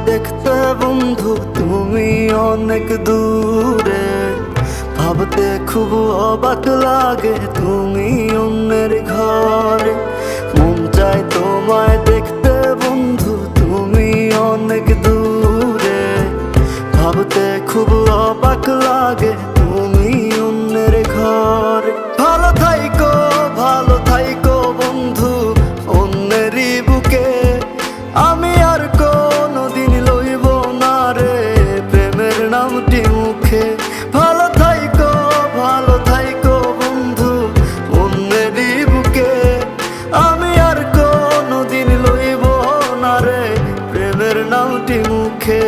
দেখতে বন্ধু তুমি অনেক দূরে, ভাবতে খুব অবাক লাগে তুমি অন্যের ঘরে। মন চায় তোমায় দেখতে বন্ধু তুমি অনেক দূরে, ভাবতে খুব অবাক লাগে তুমি অন্যের ঘরে। ভালো থাইকো বন্ধু অন্যেরই বুকে, আমি আর কোনোদিন লইব না রে প্রেমের নামটি মুখে। ভালো থাইকো বন্ধু অন্যেরই বুকে, আমি আর কোনোদিন লইব না রে প্রেমের নামটি মুখে।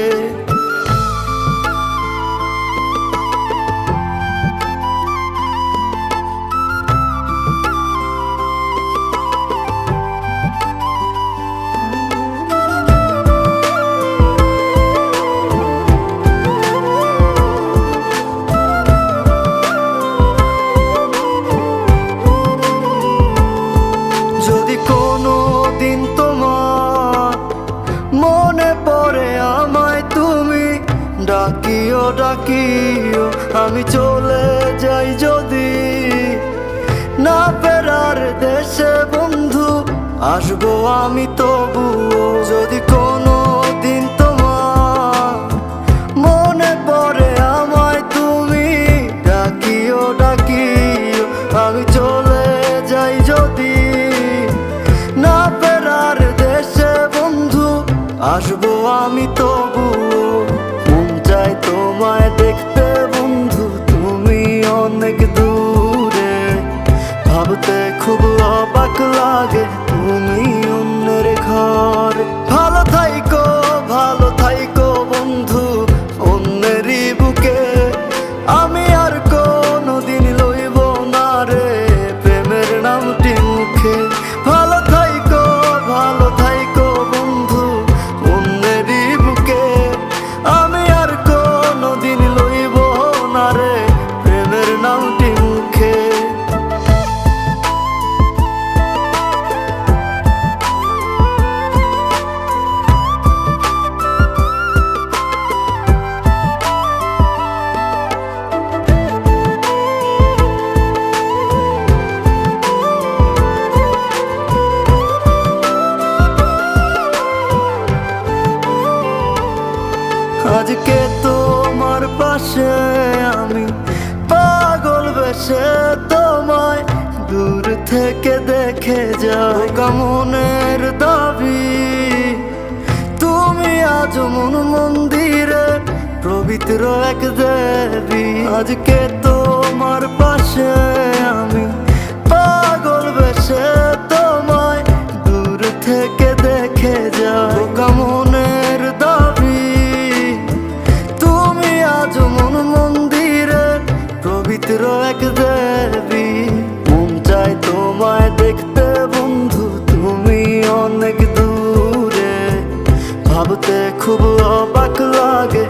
যদি কোনো দিন তোমার মনে পড়ে আমায় তুমি ডাকিও, আমি চলে যাই যদি না ফেরার দেশে বন্ধু, আসবো আমি তবুও। যদি কোনো দিন তোমার মনে পড়ে আমায় তুমি ডাকিও, আমি চলে যাই যদি না ফেরার দেশে বন্ধু, আসবো আমি তবুও। মন চায় তোমায় দেখতে বন্ধু তুমি অনেক দূরে, ভাবতে খুব অবাক লাগে তুমি অন্যের ঘরে। ভালো থাইকো বন্ধু অন্যেরই বুকে, আমি আর কোনোদিন লইব না রে প্রেমের নামটি মুখে। ভালো থাইকো বন্ধু অন্যেরই বুকে, আমি আর কোনোদিন লইব না রে প্রেমের নামটি মুখে। আজকে তোমার পাশে আমি পাগল বেশে তোমায় দূর থেকে দেখে যাই। মনের দাবি তুমি আজ মন্দিরে পবিত্র এক দেবী। আজকে তোমার পাশে আমি পাগল বেশে তোমায় দূর থেকে দেখে যাই। মনের দাবি তুমি আজ মন্দিরে পবিত্র এক দেবী। মন চায় তোমায় দেখতে বন্ধু তুমি অনেক দূরে, ভাবতে খুব অবাক লাগে